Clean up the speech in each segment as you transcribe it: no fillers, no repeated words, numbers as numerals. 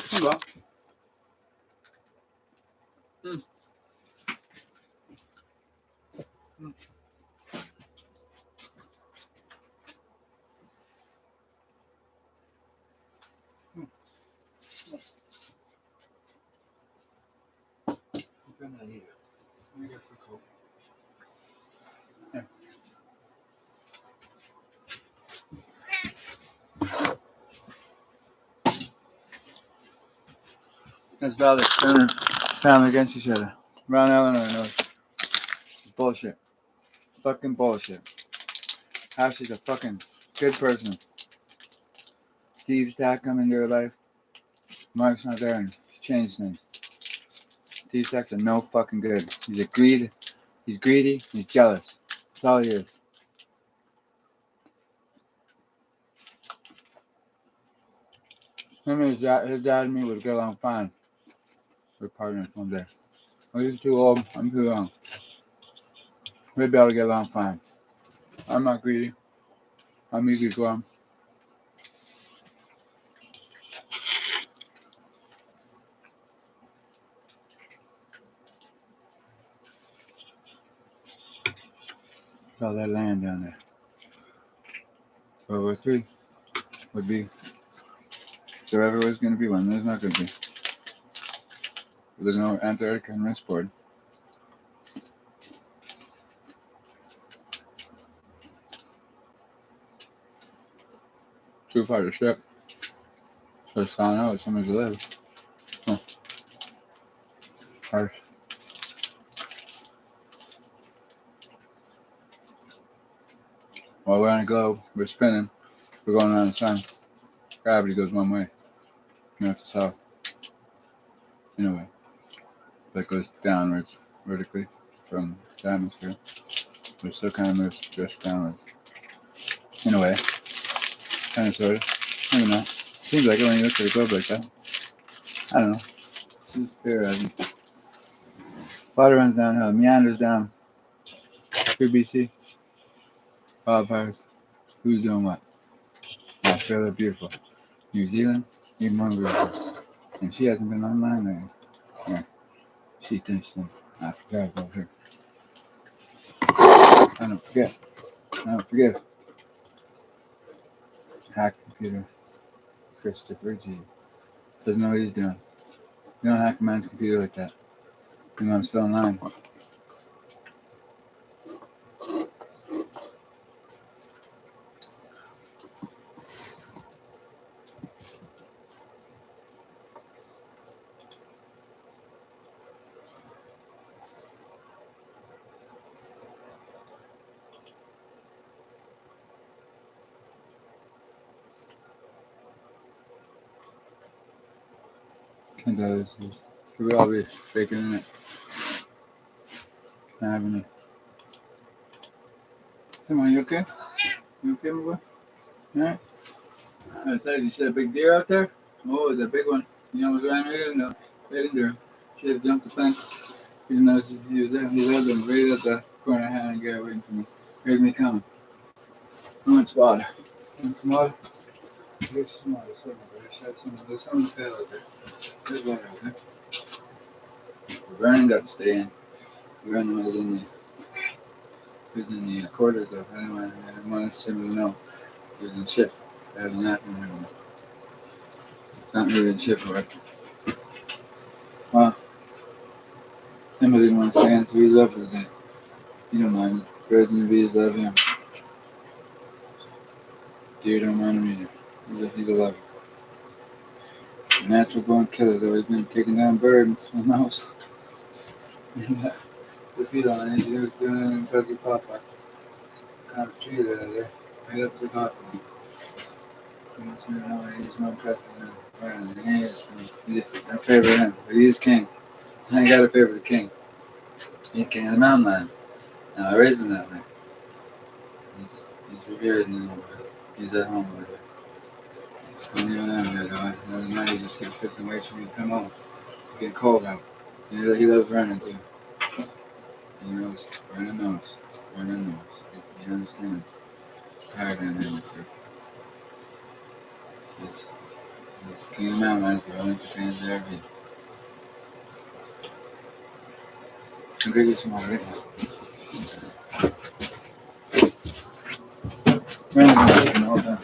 Come on. Mm. Mm. Mm. Open that here. Let me get for cold. Yeah. That's valid. Turning family against each other. Around Illinois knows. Bullshit. Fucking bullshit. How she's a fucking good person. Steve's dad come into her life. Mark's not there and changed things. Steve Stack's are no fucking good. He's greedy, he's jealous. That's all he is. Him and his dad and me would get along fine. We're partners one day. Oh, he's too old, I'm too young. We'd be able to get along fine. I'm not greedy. I'm easy going. All that land down there. World War III would be. If there ever was going to be one, there's not going to be. There's no Antarctica and Risk Board. Too far to ship. So it's selling out, so much to live. Oh. Harsh. While we're on a globe, we're spinning, we're going around the sun. Gravity goes one way, north to south. In a way. That goes downwards, vertically, from the atmosphere. But it still kind of moves just downwards. In a way. Kind of, sort of. Maybe not. Seems like it when you look at a globe like that. I don't know. Just theorizing. Water runs downhill, meanders down. 2 BC. Wildfires. Who's doing what? Australia, beautiful. New Zealand, even more beautiful. And she hasn't been online lately. Yeah. She thinks things. I forgot about her. I don't forget. I don't forgive. Hack computer. Christopher G. Doesn't know what he's doing. You don't hack a man's computer like that. You know I'm still online. Can't tell this is. Could we all be faking it? Not having it. Come on, you okay? You okay, my boy? Alright? Outside, you see a big deer out there? Oh, it's a big one. He almost ran right into her. She had jumped the fence. He didn't notice he was there. He was right at the corner hand and get waiting for me. Heard me coming. I want some water. Want some water? Here's some water. Sorry, my boy. There's some in the pail out there. There's water out there. Vernon got to stay in. Vernon was in the quarters though. I didn't want to simply know. He was in shift. That hasn't happened anymore. It's not really in shift work. Well, somebody didn't want to stay in, so he's up for the day. He don't mind it. Birds and the bees love him. Deer don't mind him either. He's a lover. A natural born killer though. He's been taking down birds from the mouse. The feet on it. He was doing an impressive pop-up. Kind of tree the other day. Right up to the top. He wants me to know he's more impressive than Vernon. He is. I favor him. But he's king. I gotta favor the king. He's king of the mountain lion. Now I raised him that way. He's revered in the neighborhood. He's at home over there. I don't even know here though. The other night he just sits and waits for me to come home. It's getting cold out. He loves Vernon too. He knows. Vernon knows. Vernon knows. He understands. Power dynamics here. He's king of the mountain lions, but only pertains to their view. I'm gonna get some more right now. Vernon's sleeping the whole time.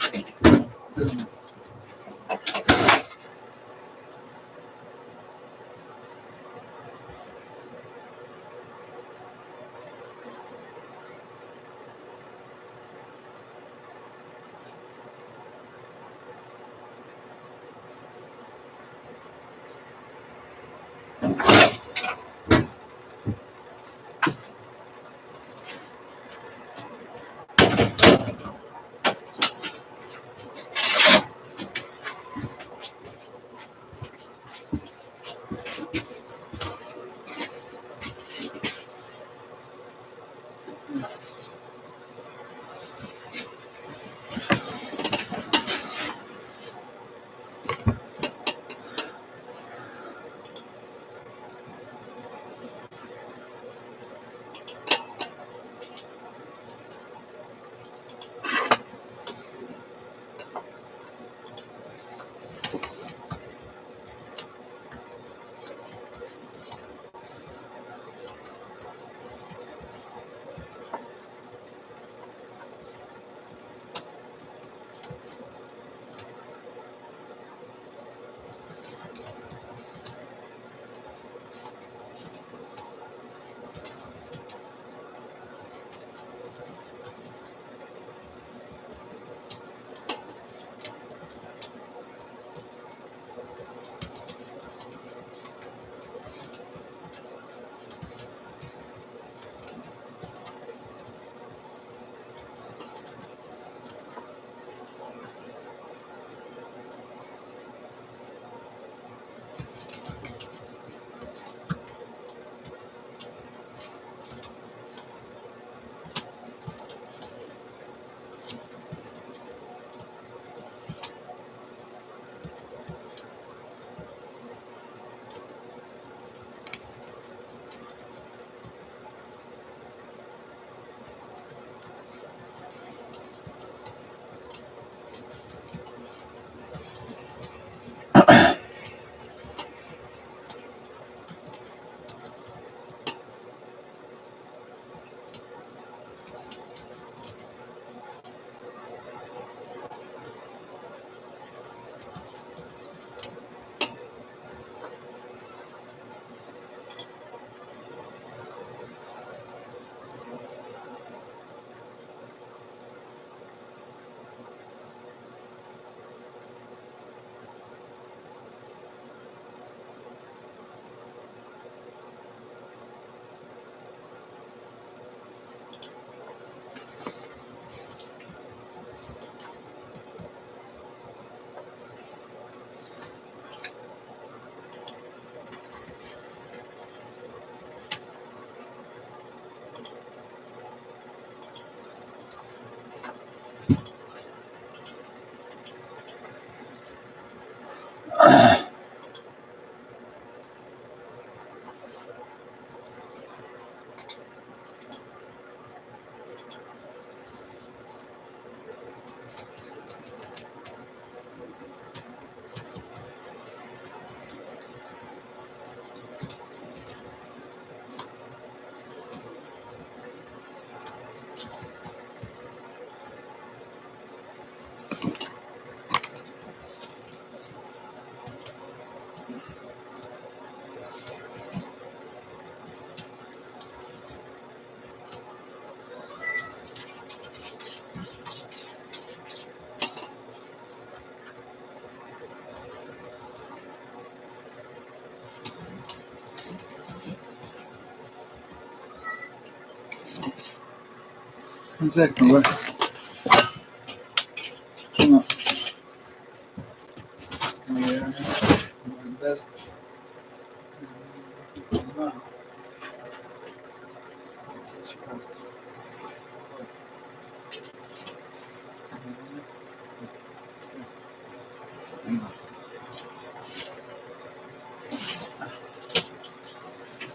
One second, boy. Come on. Come here. Come on. Hang on.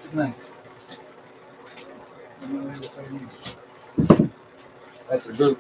Good night. That's the group.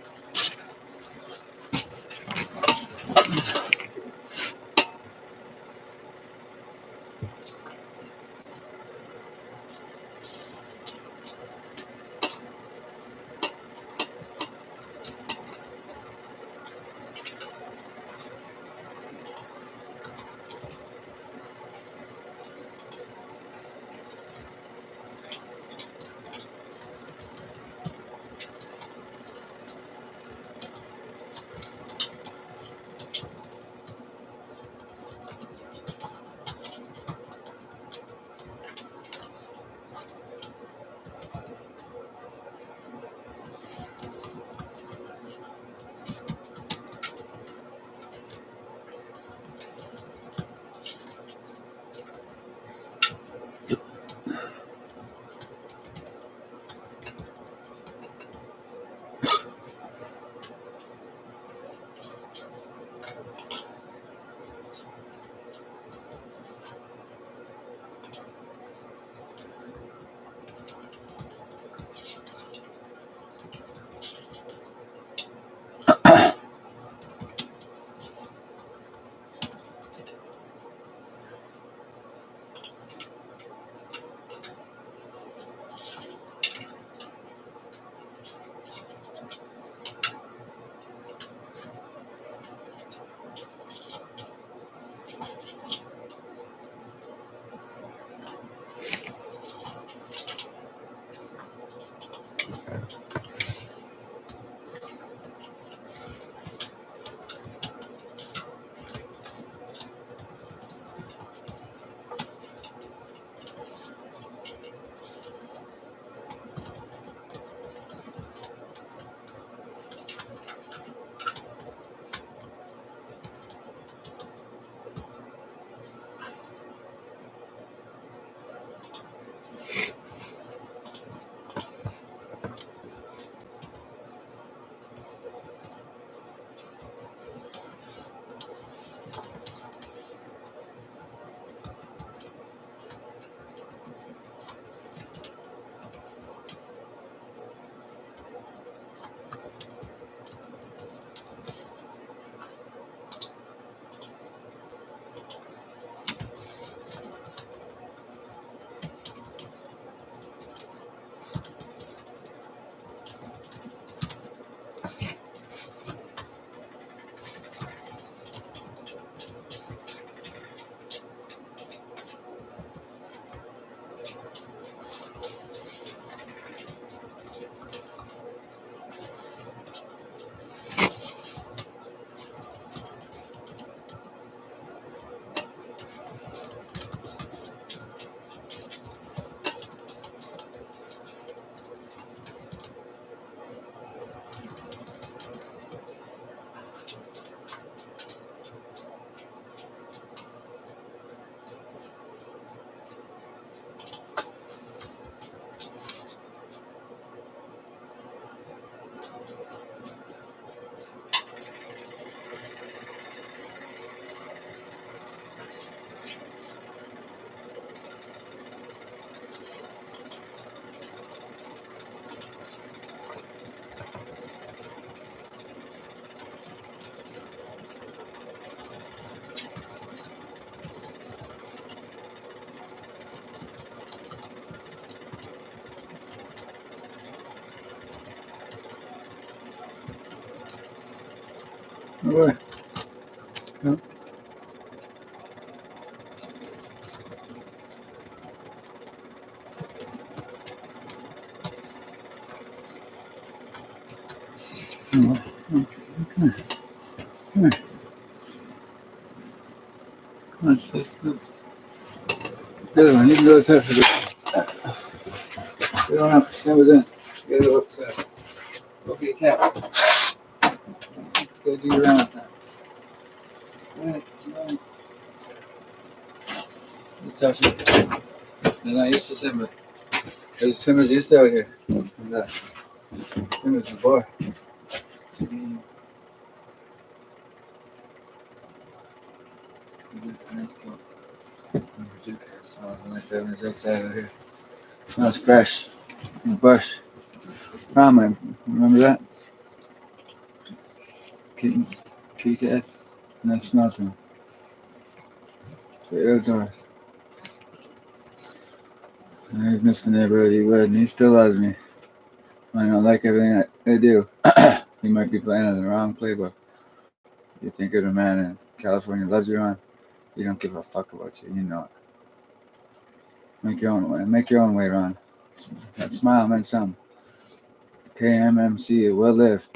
All right. Yeah. Come on. Okay. Come here. Let's. The other one, you can go outside for this. You don't have to stand within. You gotta go outside. Go. be a cat. Go do your round with that. Go ahead. You touch it. They're not used to Simba. Because Simba's used to out here. And that. Simba's a boy. Nice coat. Smells like that when it's outside out here. Smells fresh. In the bush. Ramen. Remember that? Kittens. Tree cats. Nice smell to them. Great outdoors. He's missed the neighborhood, he would, and he still loves me. I don't like everything I do. He might be playing on the wrong playbook. You think of a man in California loves you, Ron? He don't give a fuck about you, you know it. Make your own way. Make your own way, Ron. That smile meant something. KMMC, well lived.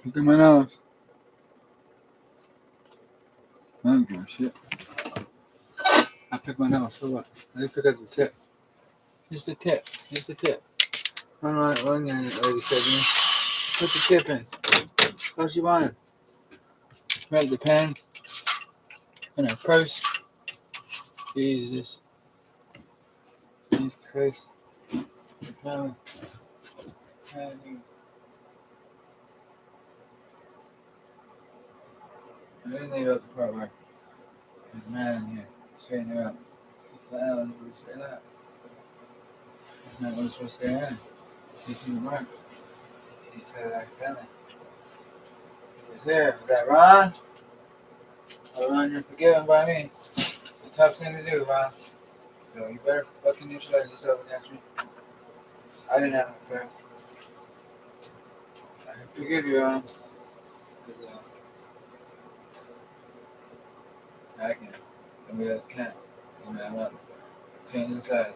Look at my nose. I don't give a shit. I pick my nose, so what? I just pick up the tip. Just the tip. Just the tip. One lady said to me, put the tip in. All she wanted. Grab the pen and her purse. Jesus. Jesus Christ. No. I didn't leave out the part where there's a man in here. Straighten her up. She said, I don't know what to straighten up. That's not what I'm supposed to say. She seen the mark. She said it accidentally. It was there. Was that Ron? Oh, Ron, you're forgiven by me. It's a tough thing to do, Ron. So you better fucking neutralize yourself against me. I didn't have an affair. I can forgive you, Ron. Because I can. Nobody else can. You know, I'm not changing sides.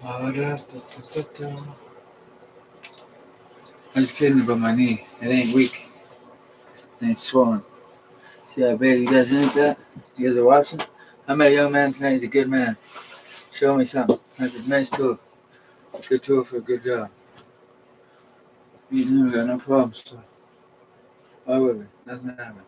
I was kidding about my knee. It ain't weak. It ain't swollen. See how bad you guys ain't that? You guys are watching? I met a young man tonight. He's a good man. Show me something. That's a nice tool. Good tool for a good job. Me and him got no problems. So why would we? Nothing happened.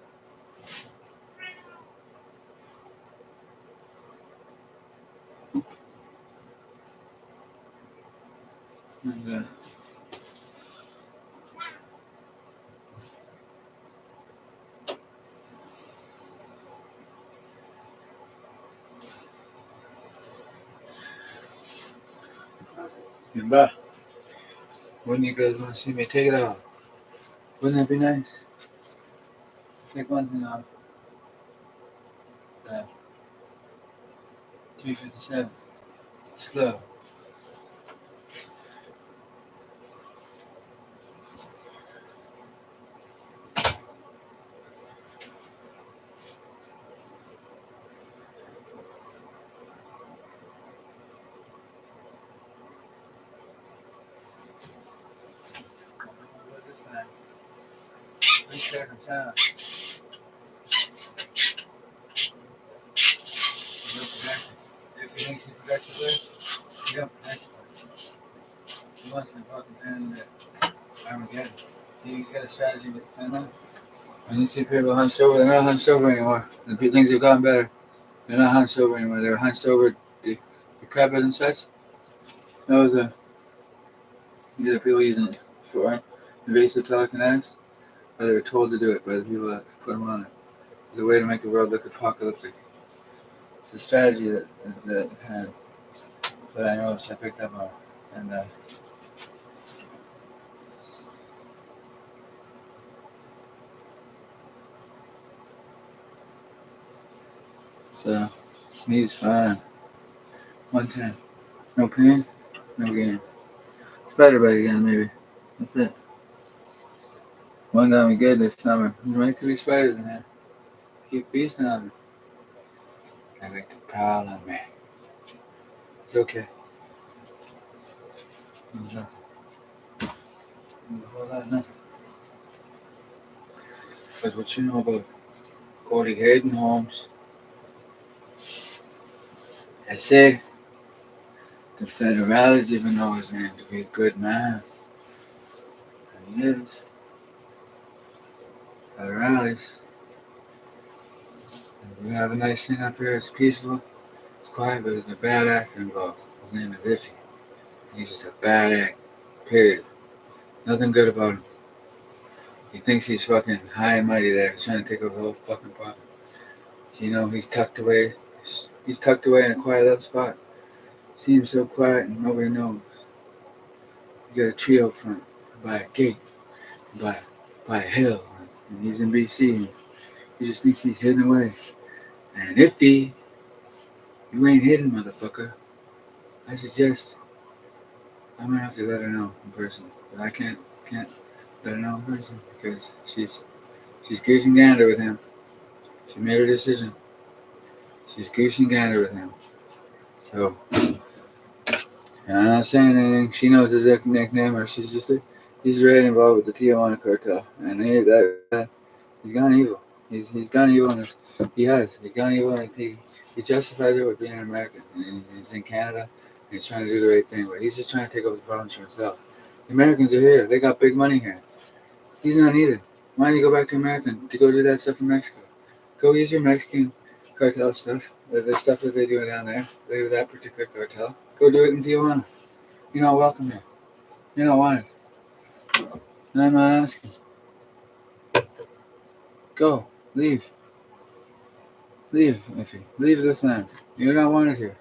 And, Bah, when you guys want to see me take it off, wouldn't that be nice? Take one thing off. So, 357. Slow. What this time? safe and sound. You're protected. If he thinks he's protected with, you don't protect him. He wants to fucking turn into Armageddon. You got a strategy with the fentanyl? When you see people hunched over, they're not hunched over anymore. The things have gotten better. They're not hunched over anymore. They were hunched over decrepit and such. Those are either people using it for invasive telekinetics, or they were told to do it by the people that put them on it. It's a way to make the world look apocalyptic. It's a strategy that had, but I noticed I picked up on it. And so, me's fine. 110. No pain, no gain. Spider bite again, maybe. That's it. One got me good this summer. There might could be spiders in there. Keep feasting on me. They like to prowl on me. It's okay. There's nothing. There's a whole lot of nothing. But what you know about Cody Hayden Holmes, I say the federales even know his name to be a good man. And he is. Federales. We have a nice thing up here. It's peaceful. It's quiet, but there's a bad actor involved. His name is Iffy. He's just a bad act. Period. Nothing good about him. He thinks he's fucking high and mighty there. He's trying to take over the whole fucking province. So, you know, he's tucked away. He's tucked away in a quiet little spot. Seems so quiet and nobody knows. You got a tree out front, by a gate, by a hill, and he's in BC. And he just thinks he's hidden away. And Iffy, you ain't hidden, motherfucker. I suggest I'm gonna have to let her know in person. But I can't let her know in person because she's goose and gander with him. She made her decision. She's goose and gander with him. So, and I'm not saying anything. She knows his nickname, or he's really involved with the Tijuana cartel, and he's gone evil. He's gone evil, and he's gone evil, and he justifies it with being an American, and he's in Canada, and he's trying to do the right thing, but he's just trying to take over the province for himself. The Americans are here. They got big money here. He's not needed. Why don't you go back to America to go do that stuff in Mexico? Go use your Mexican cartel stuff, the stuff that they do down there, that particular cartel. Go do it in Tijuana. You're not welcome here. You're not wanted. And I'm not asking. Go. Leave. Leave, Iffy. Leave this land. You're not wanted here.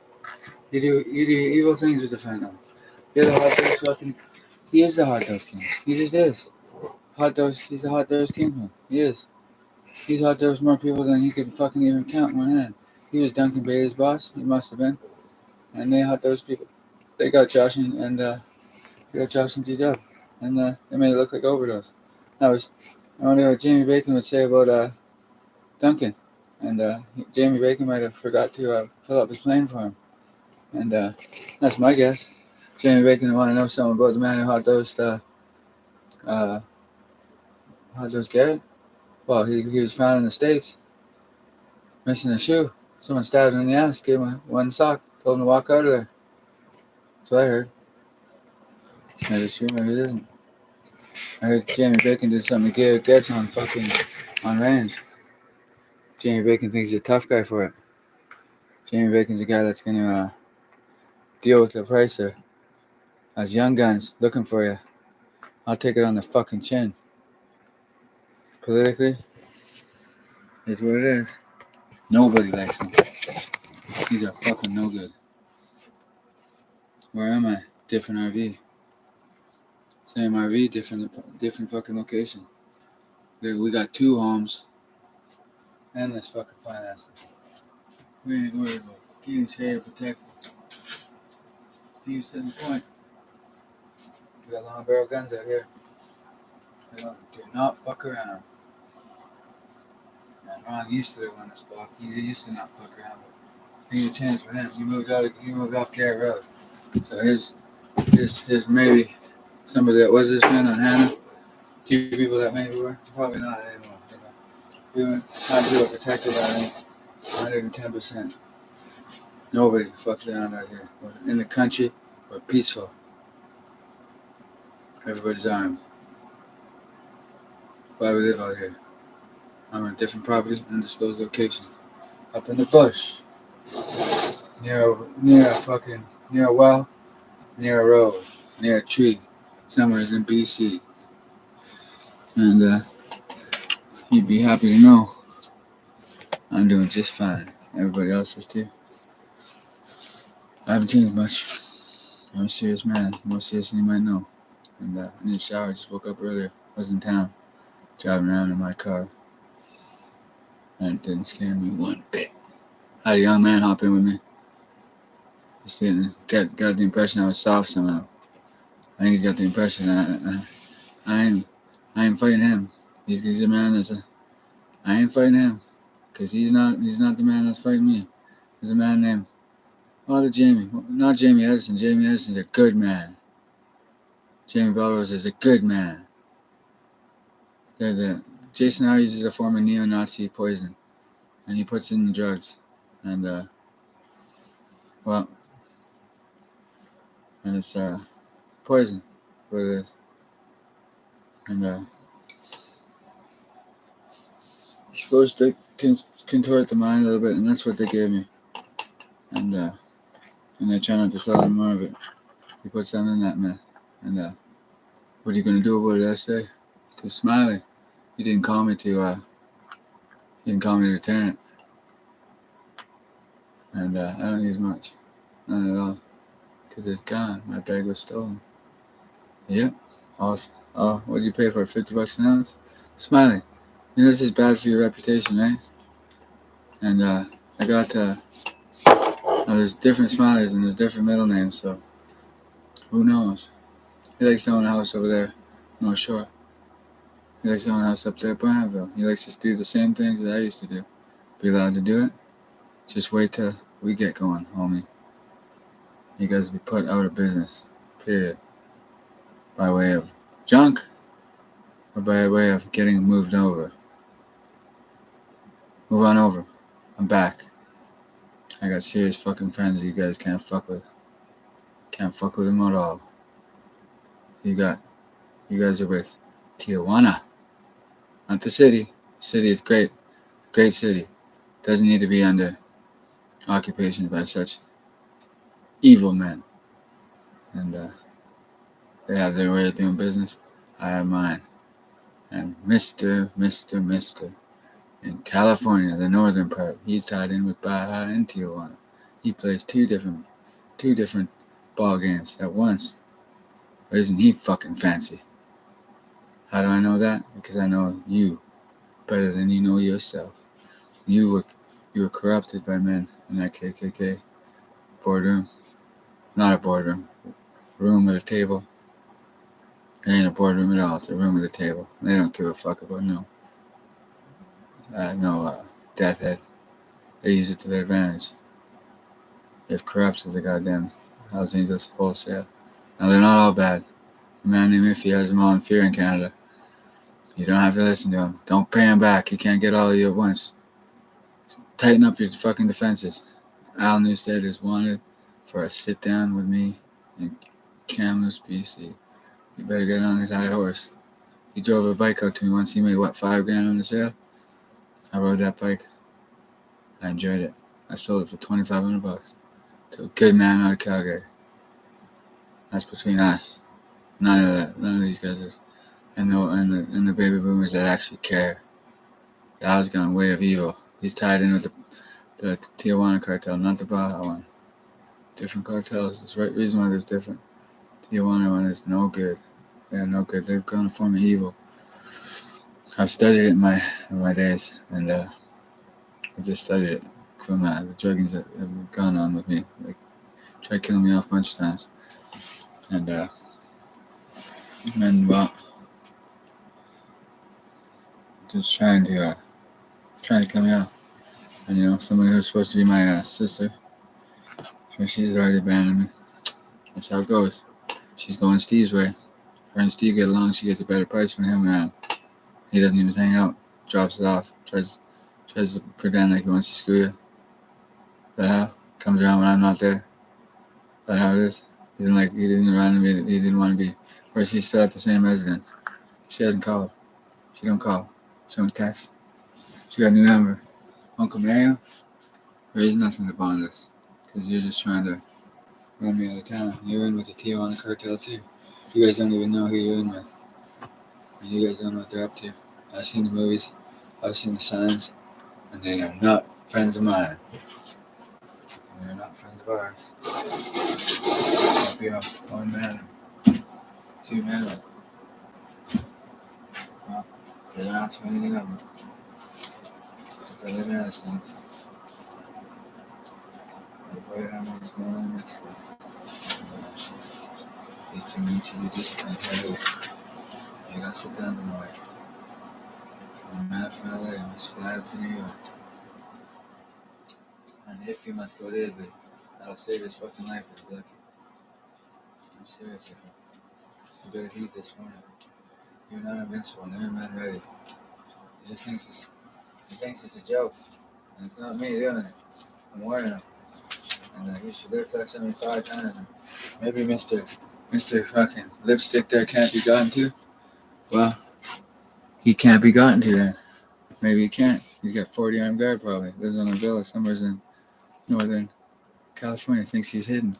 You do evil things with the fentanyl. You're the hot dose fucking. He is the hot dose king. He just is. Hot dose. He's the hot dose kingpin. He is. He's hot dosed more people than he could fucking even count in one hand. He was Duncan Bailey's boss. He must have been. And they hot dosed people. They got Josh and T-Dub. And they made it look like overdose. I wonder what Jamie Bacon would say about Duncan. And Jamie Bacon might have forgot to fill up his plane for him. And that's my guess. Jamie Bacon would want to know something about the man who hot dosed Garrett. Well, he was found in the States, missing a shoe. Someone stabbed him in the ass, gave him one sock, told him to walk out of there. That's what I heard. Maybe it's true, maybe it isn't. I heard Jamie Bacon did something to get on range. Jamie Bacon thinks he's a tough guy for it. Jamie Bacon's a guy that's going to deal with the price of those young guns looking for you. I'll take it on the fucking chin. Politically, it's what it is. Nobody likes him. He's a fucking no good. Where am I? Different RV. Same RV, different fucking location. We got 2 homes. Endless fucking financing. We ain't worried about Steve's here protected. Steve's sitting point. We got long barrel guns out here. Do not fuck around. And Ron used to live on this block. He used to not fuck around. But he had a chance for him. He moved off Garrett Road. So his maybe somebody that was this man on Hannah Two people that maybe were? Probably not anymore. We went, time to are protected by 110%. Nobody fucks around out here. We're in the country, we're peaceful. Everybody's armed. Why we live out here? I'm on a different property, undisclosed location. Up in the bush. Near a well, near a road, near a tree. Somewhere in BC. And you'd be happy to know I'm doing just fine. Everybody else is too. I haven't changed much. I'm a serious man, more serious than you might know. And I need a shower, just woke up earlier. I was in town, driving around in my car. And it didn't scare me one bit. I had a young man hop in with me. Got the impression I was soft somehow. I think he got the impression I ain't fighting him. He's a man I ain't fighting him. Because he's not the man that's fighting me. There's a man named Jamie. Not Jamie Edison. Jamie Edison's a good man. Jamie Belrose is a good man. Jason Arias is a former neo-Nazi poison. And he puts in the drugs. And it's poison. What it is. And you're supposed to contort the mind a little bit, and that's what they gave me. And they try not to sell any more of it. He put something in that meth. And what are you gonna do about it, I say? Cause Smiley, he didn't call me to return it. And I don't use much, none at all, cause it's gone. My bag was stolen. Yep. What did you pay for it? $50 an ounce? Smiley, you know this is bad for your reputation, right? And I got there's different Smileys and there's different middle names, so who knows? He likes to own a house over there, North Shore. He likes to own a house up there at Bryanville. He likes to do the same things that I used to do. Be allowed to do it? Just wait till we get going, homie. You guys will be put out of business. Period. By way of junk or by way of getting moved over. Move on over. I'm back. I got serious fucking friends that you guys can't fuck with. Can't fuck with them at all. You guys are with Tijuana. Not the city. The city is great. Great city. Doesn't need to be under occupation by such evil men. And they have their way of doing business. I have mine. And Mr. in California, the northern part, he's tied in with Baja and Tijuana. He plays two different ball games at once. Isn't he fucking fancy? How do I know that? Because I know you better than you know yourself. You were corrupted by men in that KKK boardroom. Not a boardroom. Room with a table. It ain't a boardroom at all. It's a room with a table. They don't give a fuck about no death head. They use it to their advantage. They've corrupted the goddamn Hells Angels wholesale. Now they're not all bad. A man named Iffy has them all in fear in Canada. You don't have to listen to him. Don't pay him back. He can't get all of you at once. Tighten up your fucking defenses. Al Newstead is wanted for a sit down with me in Kamloops, BC. You better get on his high horse. He drove a bike out to me once. He made $5,000 on the sale? I rode that bike. I enjoyed it. I sold it for $2,500 to a good man out of Calgary. That's between us. None of these guys is. And the baby boomers that actually care. Al's gone way of evil. He's tied in with the Tijuana cartel, not the Baja one. Different cartels. That's the right reason why there's different. Tijuana one is no good. They're no good. They've gone a form of evil. I've studied it in my days, and I just studied it from the druggings that have gone on with me. Like, tried killing me off a bunch of times. And just trying to kill me off. And someone who's supposed to be my sister, so she's already abandoned me. That's how it goes. She's going Steve's way. Her and Steve get along. She gets a better price from him around. He doesn't even hang out. Drops it off. Tries to pretend like he wants to screw you. Is that how? Comes around when I'm not there. Is that how it is? He didn't want to be. Or she's still at the same residence. She hasn't called. She don't call. She don't text. She got a new number. Uncle Mario? There is nothing to bond us. Because you're just trying to run me out of town. You're in with the Tijuana cartel too. You guys don't even know who you're in with. And you guys don't know what they're up to. I've seen the movies. I've seen the signs. And they are not friends of mine. They're not friends of ours. I'll be off 1 man. 2 men. Well, they don't ask for anything of them. Because I live in Addison. Everybody I know what's going on in Mexico. These 2 men should be disciplined heavily. They gotta sit down tonight. So I'm mad from LA. I must fly out to New York. And if you must go to Italy, that'll save his fucking life if you're lucky. I'm serious. You better heed this warning. You're not invincible, and every man ready. He just thinks it's a joke. And it's not me doing it. I'm warning him. And he should reflex on me 5 times. Maybe Mr. fucking Lipstick there can't be gotten to. Well, he can't be gotten to then. Maybe he can't. He's got 40 armed guard probably. Lives on a villa somewhere in northern California. Thinks he's hidden.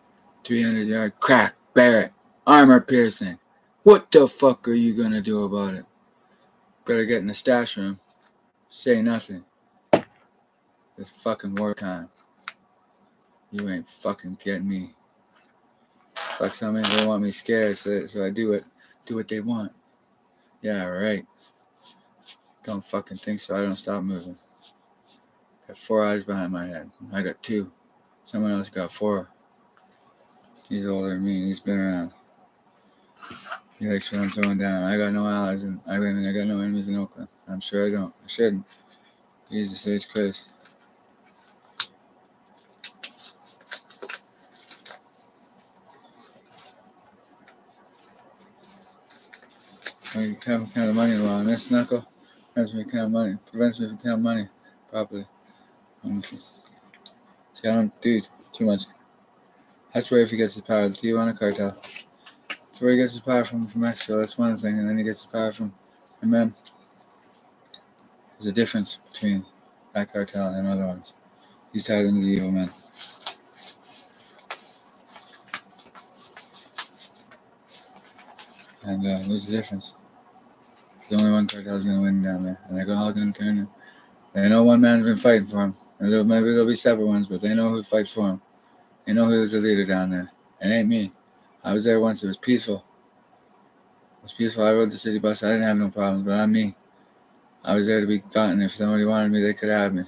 300-yard crack, Barrett, armor piercing. What the fuck are you gonna do about it? Better get in the stash room. Say nothing. It's fucking wartime. You ain't fucking getting me. Fuck something. They want me scared, so I do what they want. Yeah, right. Don't fucking think so. I don't stop moving. Got 4 eyes behind my head. I got 2. Someone else got 4. He's older than me. He's been around. He likes what I'm throwing down. I got no allies, and I got no enemies in Oakland. I'm sure I don't. I shouldn't. He's the stage Chris. When you count money along this knuckle, prevents me from counting money properly. See, I don't do too much. That's where if he gets his power, the Tijuana cartel. That's where he gets his power from Mexico. That's one thing, and then he gets his power from. And then there's a difference between that cartel and other ones. He's tied into the evil men. And there's a difference. There's only one cartel is going to win down there, and they're all going to turn in. They know one man's been fighting for him. And maybe there'll be separate ones, but they know who fights for him. They know who's the leader down there. It ain't me. I was there once. It was peaceful. It was peaceful. I rode the city bus. I didn't have no problems, but I'm me. I was there to be gotten. If somebody wanted me, they could have me.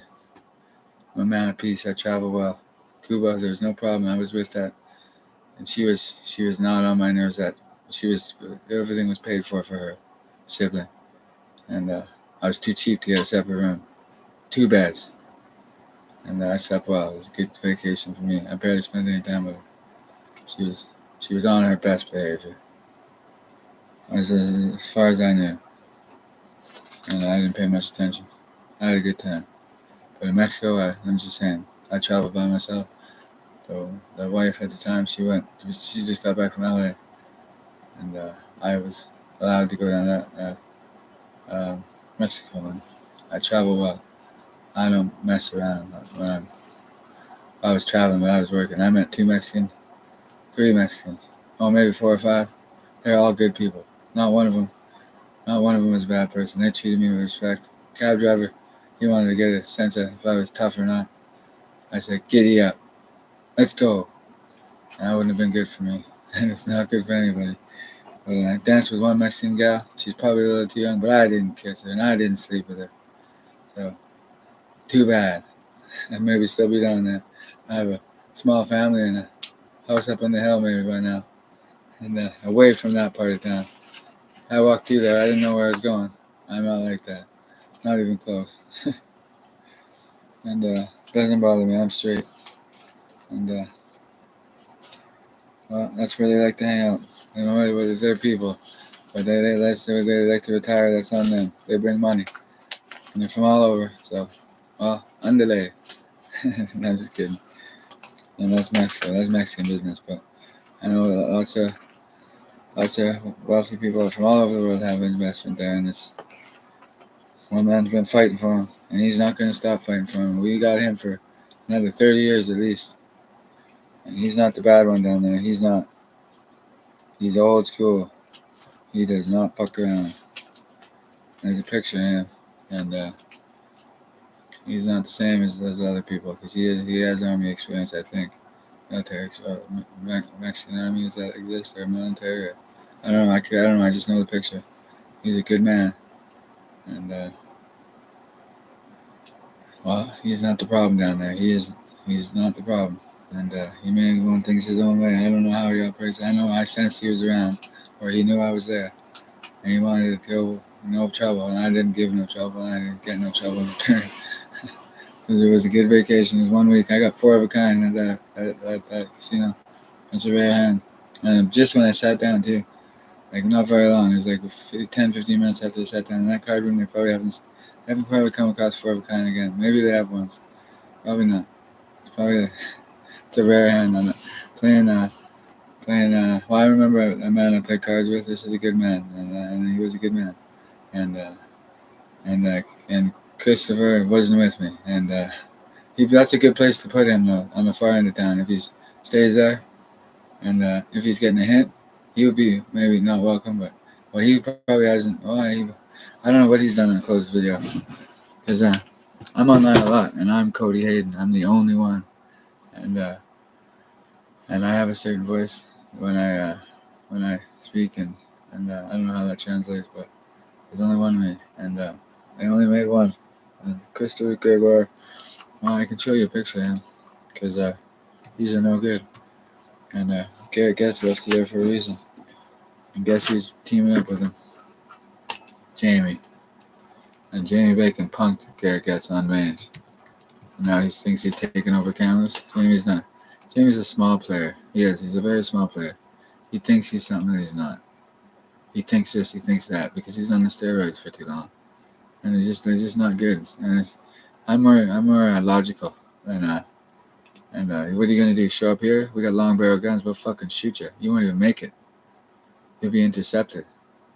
I'm a man of peace. I travel well. Cuba, there was no problem. I was with that. And she was not on my nerves. Everything was paid for her sibling. And I was too cheap to get a separate room. 2 beds. And I slept well. It was a good vacation for me. I barely spent any time with her. She was on her best behavior. As far as I knew. And I didn't pay much attention. I had a good time. But in Mexico, I'm just saying, I traveled by myself. So the wife at the time, she just got back from LA. And I was allowed to go down that Mexico. And I travel well. I don't mess around when I was traveling, but I was working. I met 3 Mexicans, maybe 4 or 5. They're all good people. Not one of them was a bad person. They treated me with respect. Cab driver, he wanted to get a sense of if I was tough or not. I said, giddy up. Let's go. And that wouldn't have been good for me. And it's not good for anybody. But I danced with one Mexican gal. She's probably a little too young, but I didn't kiss her and I didn't sleep with her. So, too bad. I'd maybe still be down there. I have a small family and a house up on the hill maybe by now. And away from that part of town. I walked through there. I didn't know where I was going. I'm not like that. Not even close. And doesn't bother me. I'm straight. And well, that's where they like to hang out. And with their people. But they like to retire. That's on them. They bring money, and they're from all over. So, well, underlay. No, I'm just kidding. And that's Mexico. That's Mexican business. But I know lots of wealthy people from all over the world have investment there, and it's one man's been fighting for him, and he's not going to stop fighting for him. We got him for another 30 years at least, and he's not the bad one down there. He's not. He's old school. He does not fuck around. There's a picture of him, and he's not the same as those other people because he has army experience, I think. Military, Mexican army, does that exist, or military? Or, I don't know. I don't know. I just know the picture. He's a good man, and well, he's not the problem down there. He isn't. He's not the problem, and he may want things his own way. I don't know how he operates. I know I sensed he was around, or he knew I was there, and he wanted to go no trouble, and I didn't give no trouble, and I didn't get no trouble in return. Because it was a good vacation. It was 1 week. I got 4 of a kind at that casino. It's a rare hand. And just when I sat down, too, like not very long, it was like 10, 15 minutes after I sat down in that card room, they haven't probably come across 4 of a kind again. Maybe they have once. Probably not. It's a rare hand on it. Playing, well, I remember a man I played cards with. This is a good man, and he was a good man. And Christopher wasn't with me, and that's a good place to put him though, on the far end of town. If he stays there, and if he's getting a hint, he would be maybe not welcome, but he probably hasn't. I don't know what he's done in a closed video, because I'm online a lot, and I'm Cody Hayden. I'm the only one, and I have a certain voice when I speak, and I don't know how that translates, but there's only one of me, and they only made one. And Christopher Gregoire, well, I can show you a picture of him, because he's a no good. And Garrett Getz left there for a reason. And guess who's teaming up with him? Jamie. And Jamie Bacon punked Garrett Getz on range. And now he thinks he's taking over cameras. Jamie's not. Jamie's a small player. He is. He's a very small player. He thinks he's something that he's not. He thinks this, he thinks that, because he's on the steroids for too long. And they're just not good. And I'm more logical than and what are you gonna do? Show up here? We got long barrel guns. We'll fucking shoot you. You won't even make it. You'll be intercepted,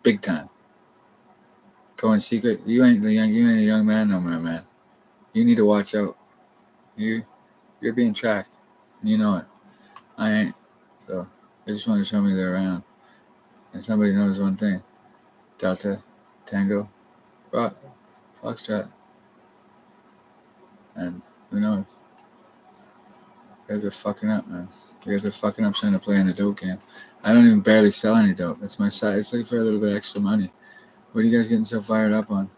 big time. Going secret. You ain't a young man no more, man. You need to watch out. You're being tracked, and you know it. I ain't. So they just want to show me they're around. And somebody knows one thing: Delta, Tango, Foxtrot, and who knows? You guys are fucking up, man. You guys are fucking up trying to play in the dope game. I don't even barely sell any dope. It's my side. It's like for a little bit extra money. What are you guys getting so fired up on?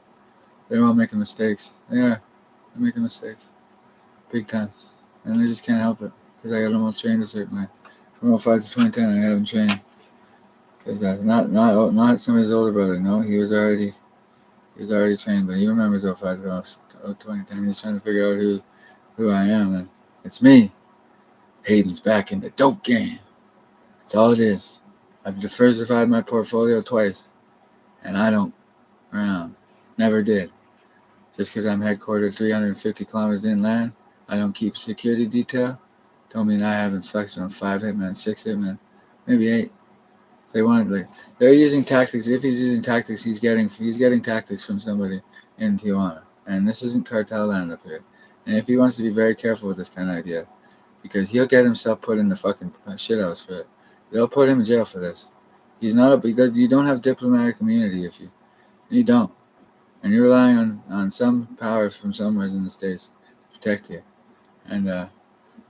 They're all making mistakes. They are. They're making mistakes. Big time. And they just can't help it. Because I got them all trained a certain way. From 05 to 2010, I have them trained. Because not somebody's older brother. No, he was already trained. But he remembers 05 to 2010. He's trying to figure out who I am. And it's me. Hayden's back in the dope game. That's all it is. I've diversified my portfolio twice, and I don't around. Never did. Just because I'm headquartered 350 kilometers inland, I don't keep security detail. Don't mean I haven't flexed on 5 hitmen, 6 hitmen, maybe 8. They're using tactics. If he's using tactics, he's getting tactics from somebody in Tijuana. And this isn't cartel land up here. And if he wants to be very careful with this kind of idea, because he'll get himself put in the fucking shithouse for it. They'll put him in jail for this. He's not you don't have diplomatic immunity if you don't. And you're relying on some powers from somewhere in the States to protect you. And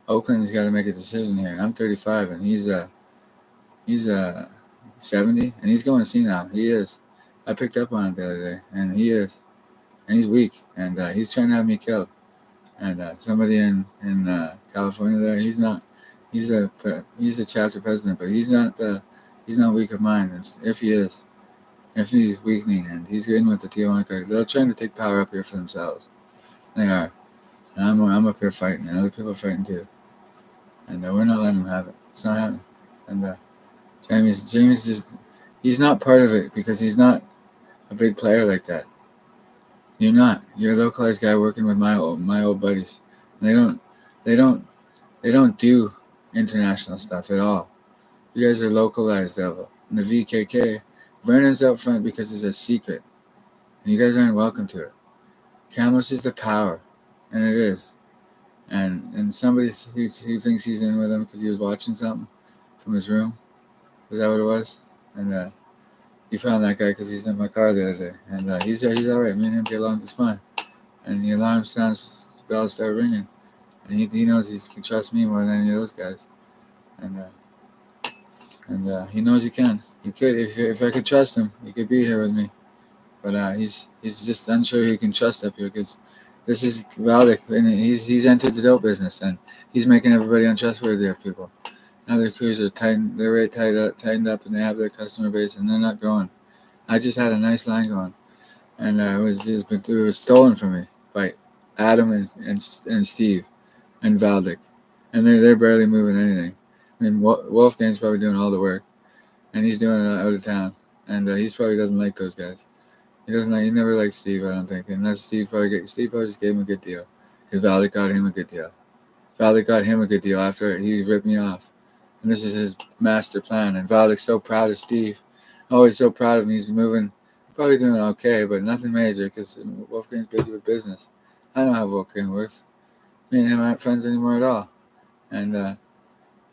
Oakland's got to make a decision here. I'm 35 and he's 70 and he's going senile. He is. I picked up on it the other day, and he is. And he's weak, and he's trying to have me killed. And somebody in California there, he's not. He's a chapter president, but he's not weak of mind. And if he's weakening, and he's in with the Tijuana guys, they're trying to take power up here for themselves. They are, and I'm up here fighting, and other people are fighting too. And we're not letting them have it. It's not happening. And Jamie's just He's not part of it because he's not a big player like that. You're not. You're a localized guy working with my old buddies. And they don't they don't do international stuff at all. You guys are localized level. In the VKK, Vernon's out front because it's a secret, and you guys aren't welcome to it. Camus is the power, and it is. And somebody who thinks he's in with him because he was watching something from his room. Is that what it was? And he found that guy because he's in my car the other day, and he's all right. Me and him get along just fine. And the alarm sounds, bells start ringing, and he knows he can trust me more than any of those guys. And he knows he can. He could if I could trust him, he could be here with me. But he's just unsure he can trust up here because this is Valdic, and he's entered the dope business, and he's making everybody untrustworthy of people. Now their crews are they're right tightened up, and they have their customer base, and they're not growing. I just had a nice line going, and it was stolen from me by Adam and Steve and Valdic, and they're barely moving anything. I mean, Wolfgang's probably doing all the work, and he's doing it out of town, and he's probably doesn't like those guys. He never liked Steve, I don't think, unless Steve probably just gave him a good deal, because Valdic got him a good deal. Valdic got him a good deal after he ripped me off. And this is his master plan. And Valdic's so proud of Steve. Oh, he's so proud of him. He's moving, probably doing okay, but nothing major because Wolfgang's busy with business. I know how Wolfgang works. Me and him aren't friends anymore at all. And,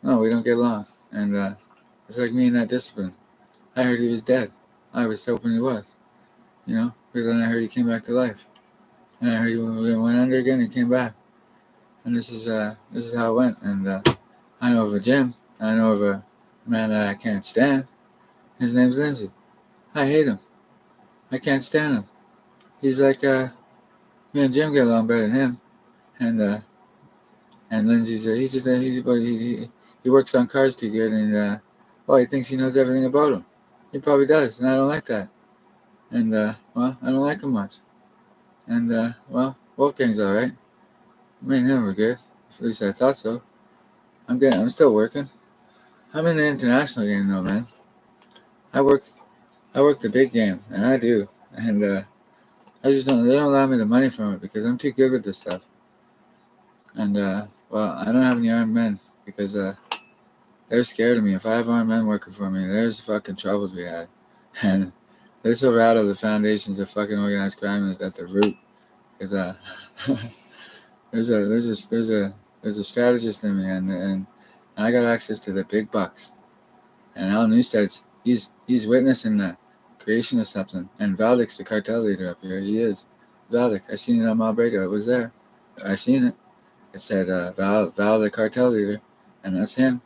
no, we don't get along. And it's like me in that discipline. I heard he was dead. I was hoping he was, because then I heard he came back to life. And I heard he went under again and came back. And this is how it went. And I know of a gym. I know of a man that I can't stand. His name's Lindsay. I hate him. I can't stand him. He's like, me and Jim get along better than him. And Lindsay's, he works on cars too good, and, he thinks he knows everything about them. He probably does, and I don't like that. And, I don't like him much. And, Wolfgang's alright. Me and him were good. At least I thought so. I'm still working. I'm in the international game though, man. I work the big game, and I do. And they don't allow me the money from it because I'm too good with this stuff. And I don't have any armed men because they're scared of me. If I have armed men working for me, there's fucking troubles we had. And this will rattle the foundations of fucking organized crime is at the root. Because there's a strategist in me, and I got access to the big bucks. And Al Newstead's he's witnessing the creation of something. And Valdic's the cartel leader up here. He is. Valdic. I seen it on Mob Radio. It was there. I seen it. It said Val the cartel leader, and that's him.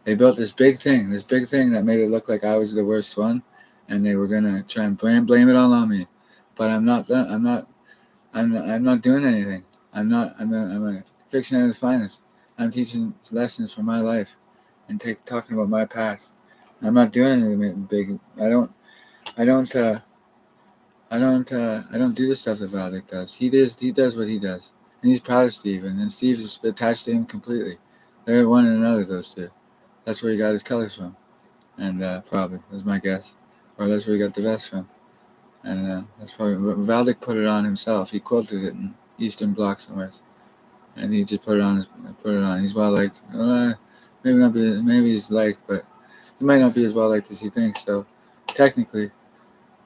They built this big thing that made it look like I was the worst one, and they were gonna try and blame it all on me. But I'm not doing anything. I'm a fiction at its finest. I'm teaching lessons from my life and talking about my past. I'm not doing anything big. I don't do the stuff that Valdic does. He does what he does. And he's proud of Steve, and then Steve's attached to him completely. They're one and another, those two. That's where he got his colors from. And probably, that's my guess. Or that's where he got the vest from. And that's probably, Valdic put it on himself. He quilted it in Eastern Bloc somewhere. And he just put it on. He's well liked. Maybe he's liked, but he might not be as well liked as he thinks. So technically,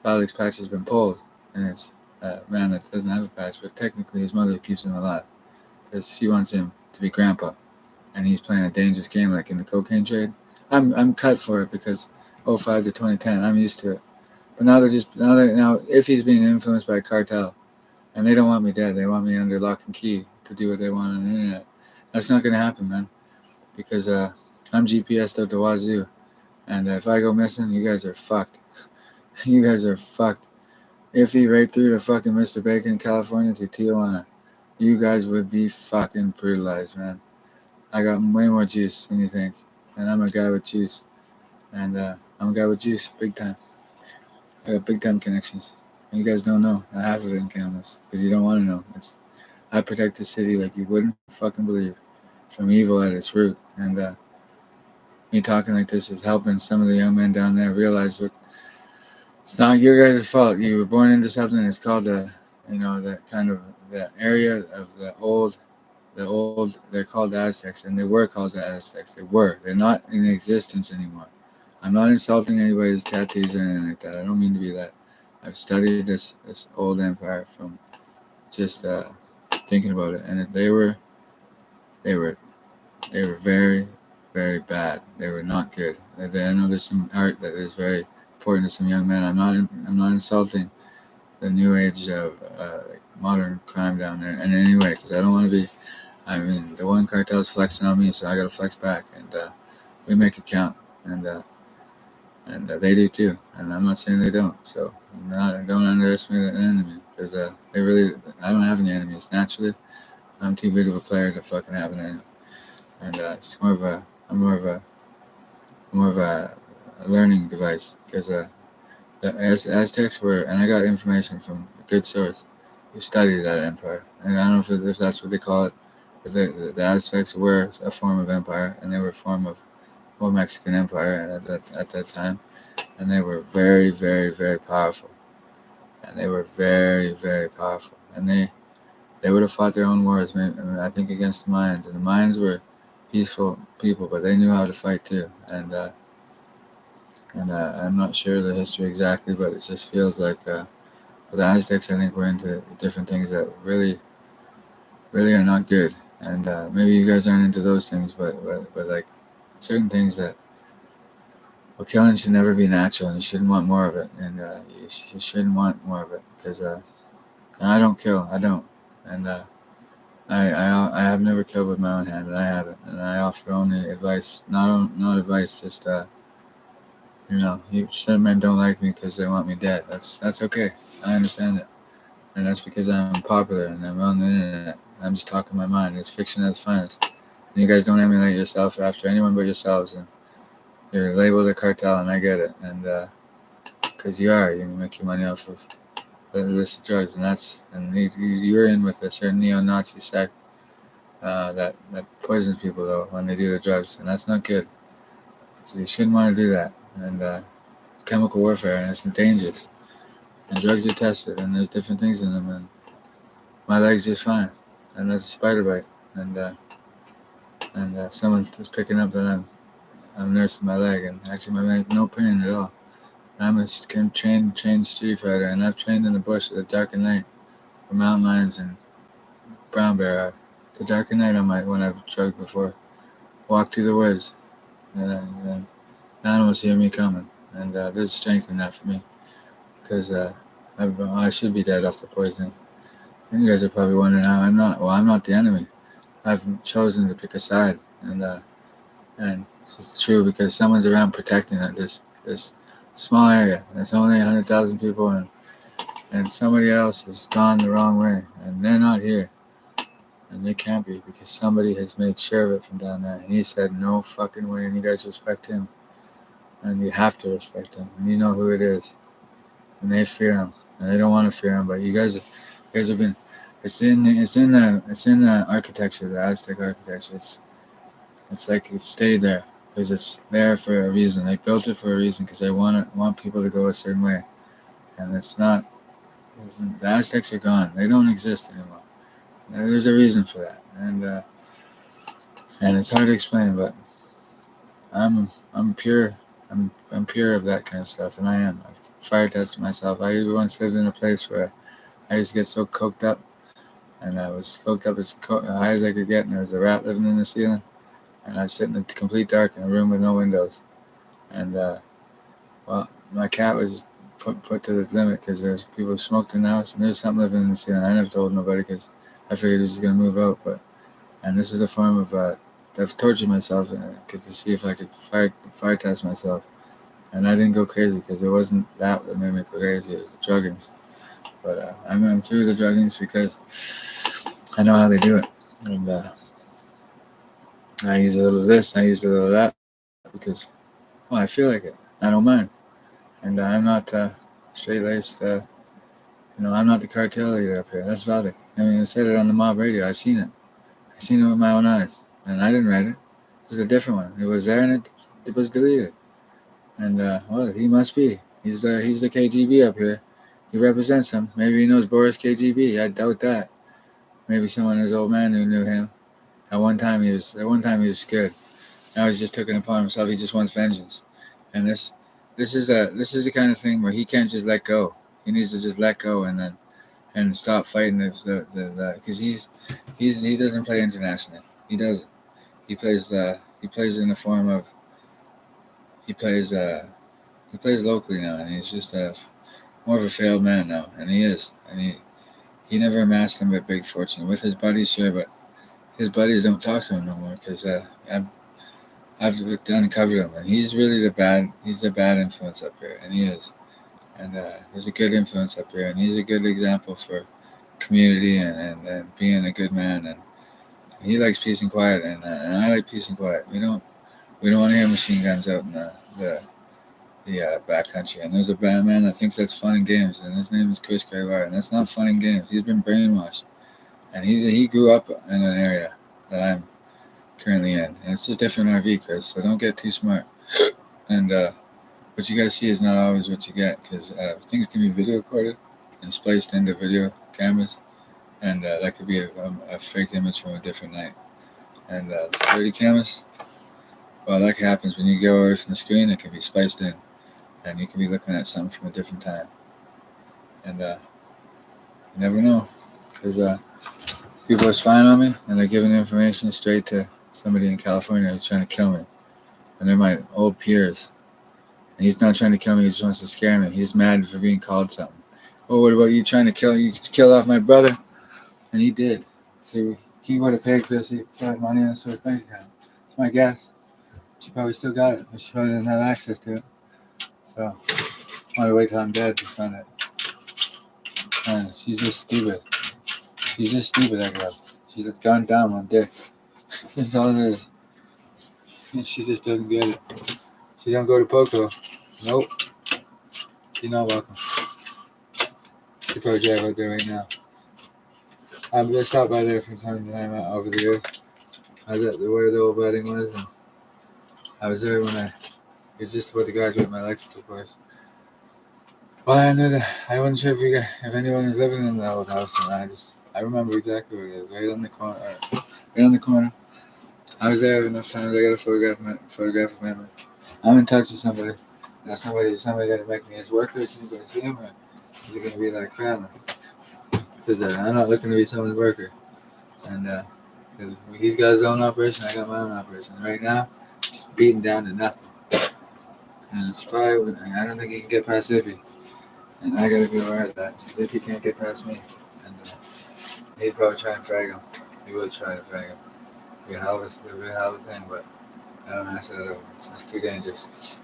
Valdic's patch has been pulled, and it's a man that doesn't have a patch. But technically, his mother keeps him alive because she wants him to be grandpa, and he's playing a dangerous game like in the cocaine trade. I'm cut for it because 05 to 2010, I'm used to it. But now if he's being influenced by a cartel, and they don't want me dead, they want me under lock and key to do what they want on the internet. That's not gonna happen, man, because I'm GPSed out the wazoo, and if I go missing, you guys are fucked. You guys are fucked. If he right through to fucking Mr. Bacon, California to Tijuana, you guys would be fucking brutalized, man. I got way more juice than you think, and I'm a guy with juice, and I'm a guy with juice, big time. I got big time connections. And you guys don't know half of it in cameras because you don't want to know. I protect the city like you wouldn't fucking believe, from evil at its root. And me talking like this is helping some of the young men down there realize It's not your guys' fault. You were born into something. It's called that kind of the area of they're called the Aztecs, and they were called the Aztecs. They were. They're not in existence anymore. I'm not insulting anybody's tattoos or anything like that. I don't mean to be that. I've studied this old empire from just thinking about it, and they were they were very very bad. They were not good. I know there's some art that is very important to some young men. I'm not insulting the new age of like modern crime down there in any way, because I don't want to be. I mean, the one cartel is flexing on me, so I got to flex back, and we make it count, and they do too. And I'm not saying they don't. So don't underestimate an enemy, because they really. I don't have any enemies naturally. I'm too big of a player to fucking have an enemy, and it's more of a. I'm more of a learning device, because the Aztecs were, and I got information from a good source who studied that empire, and I don't know if that's what they call it. But the Aztecs were a form of empire, and they were a form of Mexican empire at that time, and they were very, very, very powerful, and they were very, very powerful, and they would have fought their own wars, maybe, I think, against the Mayans, and the Mayans were peaceful people, but they knew how to fight too, and I'm not sure the history exactly, but it just feels like the Aztecs, I think, were into different things that really, really are not good, and maybe you guys aren't into those things, but like certain things that, well, killing should never be natural, and you shouldn't want more of it, and you shouldn't want more of it, because and I don't kill, I don't, and I have never killed with my own hand, and I haven't, and I offer only advice, not advice, just some men don't like me because they want me dead. That's okay. I understand it, and that's because I'm popular and I'm on the internet. I'm just talking my mind. It's fiction at its finest. And you guys don't emulate yourself after anyone but yourselves, and you're labeled a cartel, and I get it. And because you make your money off of illicit drugs, and you're in with a certain neo-Nazi sect that poisons people though when they do the drugs, and that's not good. So you shouldn't want to do that. And it's chemical warfare, and it's dangerous. And drugs are tested, and there's different things in them, and my leg's just fine, and that's a spider bite, and someone's just picking up that I'm nursing my leg, and actually my leg's no pain at all. I'm a trained street fighter, and I've trained in the bush at the dark of night for mountain lions and brown bear. The dark of night, when I've drugged before, walk through the woods, and the animals hear me coming, and there's strength in that for me, because I should be dead off the poisoning. And you guys are probably wondering how I'm not. Well, I'm not the enemy. I've chosen to pick a side, and it's true, because someone's around protecting this small area. It's only 100,000 people, and somebody else has gone the wrong way, and they're not here, and they can't be, because somebody has made sure of it from down there, and he said no fucking way, and you guys respect him, and you have to respect him, and you know who it is, and they fear him, and they don't want to fear him, but you guys have been. It's in the architecture, the Aztec architecture. It's like it stayed there because it's there for a reason. They built it for a reason, because they want people to go a certain way, and it's not. The Aztecs are gone. They don't exist anymore. There's a reason for that, and it's hard to explain, but I'm pure. I'm pure of that kind of stuff, and I am. I've fire tested myself. I once lived in a place where I used to get so coked up, and I was coked up as high as I could get, and there was a rat living in the ceiling, and I'd sit in the complete dark in a room with no windows, and well, my cat was put to the limit, because there's people who smoked in the house, and there's something living in the ceiling. I never told nobody, because I figured he was going to move out, and this is a form of I've tortured myself to see if I could fire test myself, and I didn't go crazy, because it wasn't that made me go crazy. It was the druggings. But I'm through the druggings, because I know how they do it, and I use a little of this, I use a little of that, because, well, I feel like it. I don't mind, and I'm not straight-laced. I'm not the cartel leader up here. That's Valdic. I mean, I said it on the mob radio. I seen it with my own eyes, and I didn't write it. This is a different one. It was there, and it was deleted. And well, he must be. He's the KGB up here. He represents him. Maybe he knows Boris KGB. I doubt that. Maybe someone, his old man, who knew him. At one time he was scared. Now he's just taking it upon himself. He just wants vengeance. And this is the kind of thing where he can't just let go. He needs to just let go and stop fighting because he doesn't play internationally. He doesn't. He plays in the form of he plays locally now, and he's just more of a failed man now, and he is, and he never amassed him a big fortune with his buddies, sure, but his buddies don't talk to him no more because I've uncovered him, and he's really the bad influence up here, and he is, and there's a good influence up here, and he's a good example for community and being a good man, and he likes peace and quiet, and I like peace and quiet. We don't want to hear machine guns out in the backcountry. And there's a bad man that thinks that's fun and games, and his name is Chris Gregoire, and that's not fun and games. He's been brainwashed, and he grew up in an area that I'm currently in, and it's a different RV, Chris. So don't get too smart. And what you guys see is not always what you get, because things can be video recorded and spliced into video cameras, and that could be a fake image from a different night. And security cameras, well, that happens when you go away from the screen. It can be spliced in, and you can be looking at something from a different time. And you never know, because people are spying on me, and they're giving information straight to somebody in California who's trying to kill me. And they're my old peers. And he's not trying to kill me, he just wants to scare me. He's mad for being called something. Well, what about you trying to kill off my brother? And he did. So he would have paid Chris, he put money in his bank account. It's my guess. She probably still got it, but she probably doesn't have access to it. So I want to wait till I'm dead to find it. And she's just stupid. She's just stupid, that girl. She's just gone down on dick. That's all it is. And she just doesn't get it. She don't go to Poco. Nope. She's not welcome. She probably drive out there right now. I've just stopped by there from time to time over the years. I was at where the old wedding was, and I was there when I was just about to graduate my electrical course. Well, I knew that I wasn't sure if anyone was living in the old house, and I remember exactly where it is, right on the corner. Right on the corner. I was there enough times. I got a photographic memory. I'm in touch with somebody. Now somebody gonna make me his worker as soon as I see him, or is it gonna be like crap? Because I'm not looking to be someone's worker, and cause he's got his own operation, I got my own operation. Right now, he's beaten down to nothing, and it's probably I don't think he can get past Iffy, and I gotta be aware of that. Iffy can't get past me, and he'd probably try and frag him. He would try to frag him. It'd be a hell of a thing, but I don't ask that over. It's too dangerous.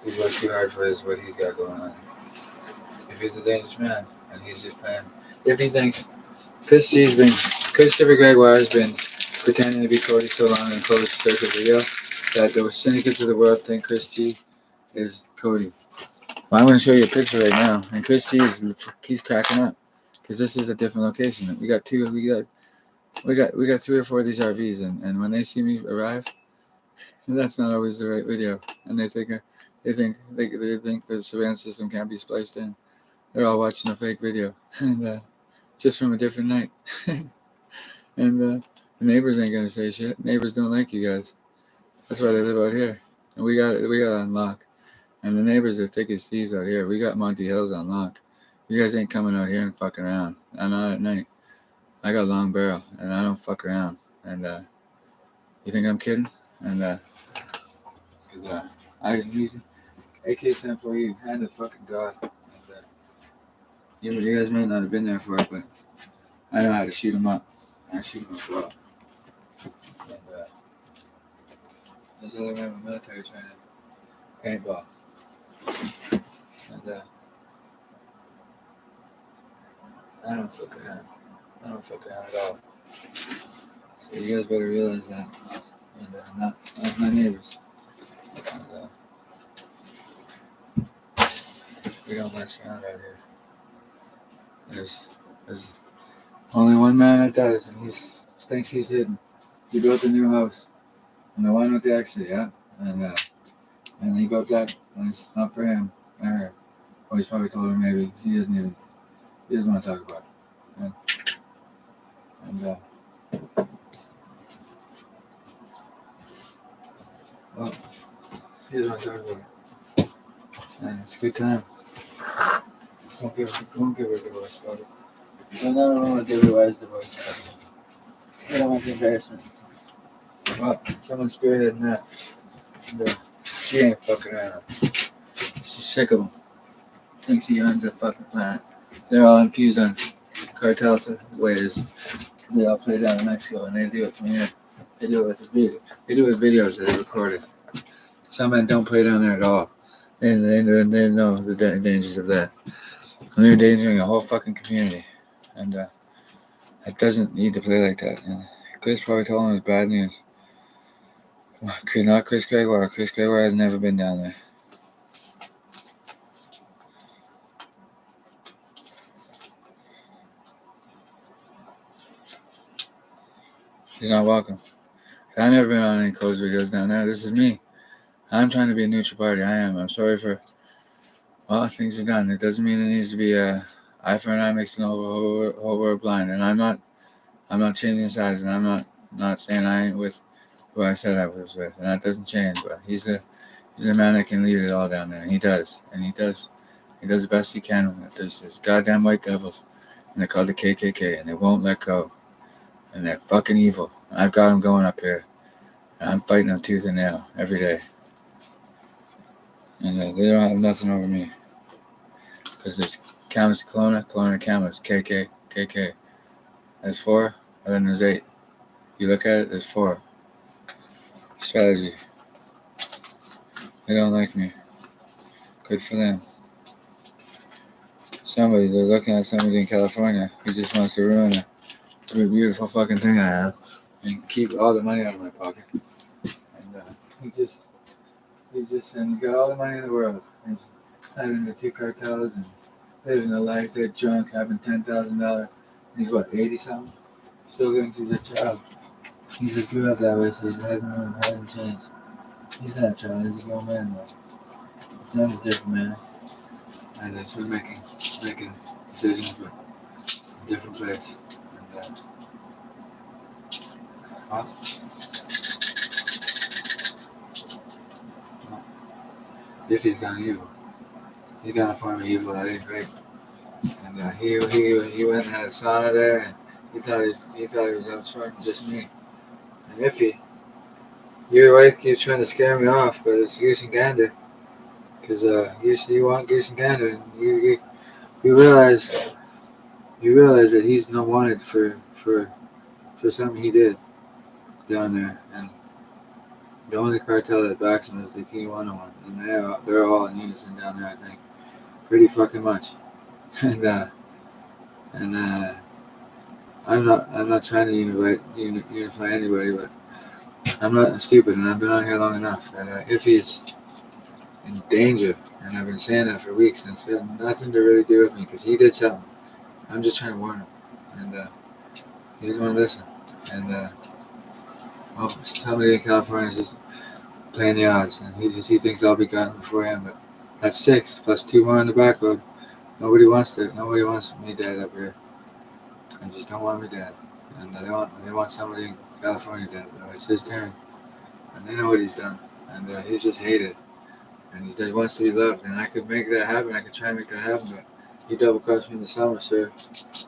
He's worked too hard for what he's got going on. If he's a dangerous man, and he's just playing. If he thinks Christopher Gregoire has been pretending to be Cody so long in closed circuit video that the syndicates of the world think Chris G is Cody. Well, I'm going to show you a picture right now, and Chris G he's cracking up because this is a different location. We got 3 or 4 of these RVs, and when they see me arrive, that's not always the right video, and they think the surveillance system can't be spliced in. They're all watching a fake video, and just from a different night. And the neighbors ain't gonna say shit. Neighbors don't like you guys. That's why they live out here, and we got it on lock. And the neighbors are thick as thieves out here. We got Monty Hills on lock. You guys ain't coming out here and fucking around. I'm not at night. I got long barrel, and I don't fuck around. And you think I'm kidding? And because I use AK-74, hand the fucking God. And, you guys might not have been there for it, but I know how to shoot them up. I shoot them up well. And there's other men in the military training. Paintball. And I don't fuck around. I don't fuck around at all. So you guys better realize that. And not my neighbors. And, we don't mess around out here. There's only one man that does, and he thinks he's hidden. He built a new house, and the one with the exit, yeah. And he built that, and it's not for him or her. Or he's probably told her maybe. He doesn't want to talk about it. And well, he doesn't want to talk about it. And it's a good time. Won't give her a divorce about it. No, no, no, no, give her wise divorce. I don't want the embarrassment. Well, someone's spearheading that. And, she ain't fucking around. She's sick of him. Thinks he owns the fucking planet. They're all infused on cartels ways. They all play down in Mexico, and they do it from here. They do it with video. They do it with videos that are recorded. Some men don't play down there at all. They know the dangers of that. And they're endangering a whole fucking community. And it doesn't need to play like that. And Chris probably told him it was bad news. Not Chris Gregoire. Chris Gregoire has never been down there. He's not welcome. I've never been on any closed videos down there. This is me. I'm trying to be a neutral party. I am. I'm sorry for things are done. It doesn't mean it needs to be eye for an eye makes the whole world blind. And I'm not changing sides, and I'm not saying I ain't with who I said I was with, and that doesn't change. But he's a man that can lead it all down there, and he does the best he can. There's this goddamn white devils, and they're called the KKK, and they won't let go, and they're fucking evil. And I've got them going up here, and I'm fighting them tooth and nail every day, and they don't have nothing over me, because there's Camas Kelowna Camas, KK. There's 4, and then there's 8. You look at it, there's 4. Strategy. They don't like me. Good for them. They're looking at somebody in California who just wants to ruin a beautiful fucking thing I have and keep all the money out of my pocket. And he's got all the money in the world. He's tied into 2 cartels and living a life. They're drunk, having $10,000. He's what, 80 something? Still going to the child. He just grew up that way, so he hasn't changed. He's not a child, he's a grown man though. It's not a different man. And that's we're making decisions, but a different place. And if he's gone evil, he's gone a form of evil that ain't great. And he went and had a sauna there, and he thought he was outsmarting just me. And Iffy, you're like you're trying to scare me off, but it's Goose and Gander, because you want Goose and Gander, and you realize that he's not wanted for something he did down there, and the only cartel that backs him is the T101, and they're all in unison down there, I think, pretty fucking much, and I'm not trying to unify anybody, but I'm not stupid, and I've been on here long enough that if he's in danger, and I've been saying that for weeks, and it's got nothing to really do with me, because he did something. I'm just trying to warn him, and he doesn't want to listen, and somebody in California is just playing the odds, and he thinks I'll be gone before him, but that's 6 plus 2 more on the back road. Nobody wants me dead up here. They just don't want me dead, and they want somebody in California dead. It's his turn, and they know what he's done, and he's just hated, and he wants to be loved, and I could make that happen. I could try and make that happen, but you double crossed me in the summer, sir.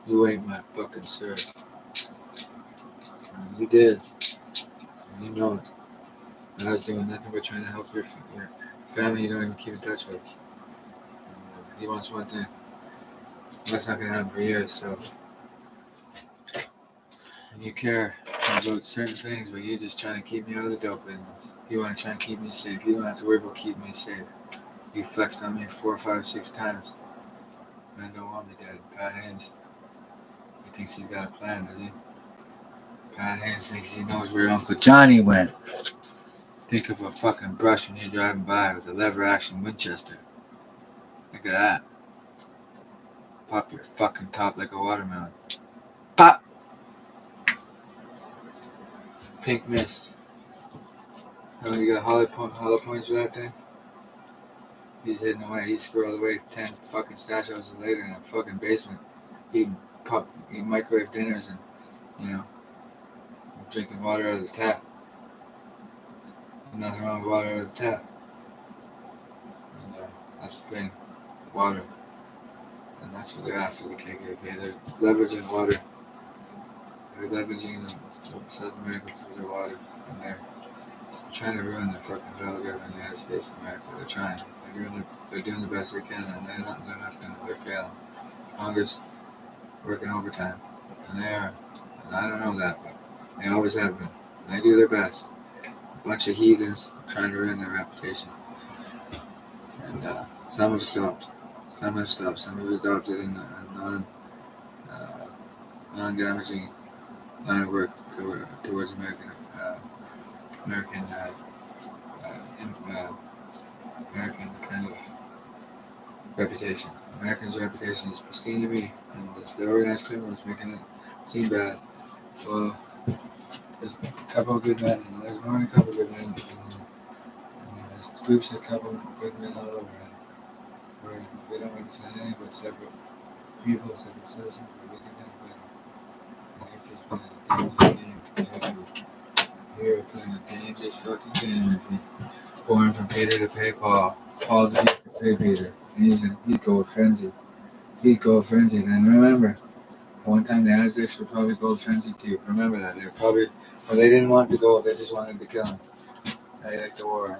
You ain't my fucking sir. And you did, and you know it. And I was doing nothing but trying to help your family you don't even keep in touch with. And, he wants one thing. That's not gonna happen for years, so. You care about certain things, but you're just trying to keep me out of the dope business. You want to try and keep me safe. You don't have to worry about keeping me safe. You flexed on me 4, 5, 6 times. Man don't want me dead. Pat Haynes. He thinks he's got a plan, does he? Pat Haynes thinks he knows where Uncle Johnny went. Think of a fucking brush when you're driving by with a lever action Winchester. Look at that. Pop your fucking top like a watermelon. Pop! Pink mist. Oh, you got hollow points for that thing? He's hidden away. He's squirreled away 10 fucking stash houses later in a fucking basement, eating microwave dinners and, you know, drinking water out of the tap. Nothing wrong with water out of the tap. And that's the thing, water. And that's what they're after, the KKK. They're leveraging water. They're leveraging South America through their water. And they're trying to ruin the fucking federal government of the United States of America. They're trying. They're doing the best they can, and they're failing. Congress working overtime. And they are. And I don't know that, but they always have been. And they do their best. A bunch of heathens trying to ruin their reputation. And some have stopped. Some have stopped. Some have adopted a non-damaging line of work towards American kind of reputation. Americans' reputation is pristine to me, and the organized criminals making it seem bad. Well, there's a couple of good men, and there's more than a couple of good men. And there's groups of couple of good men all over. Where we don't represent anything but separate people, separate citizens, but we can think better. If you're playing a dangerous game, you're playing a dangerous fucking game if you're going from Peter to pay Paul, Paul to pay Peter. And he's gold frenzy. He's gold frenzy. And remember, one time the Aztecs were probably gold frenzy too. Remember that. They were probably, well, they didn't want the gold, they just wanted to kill him. They like the war.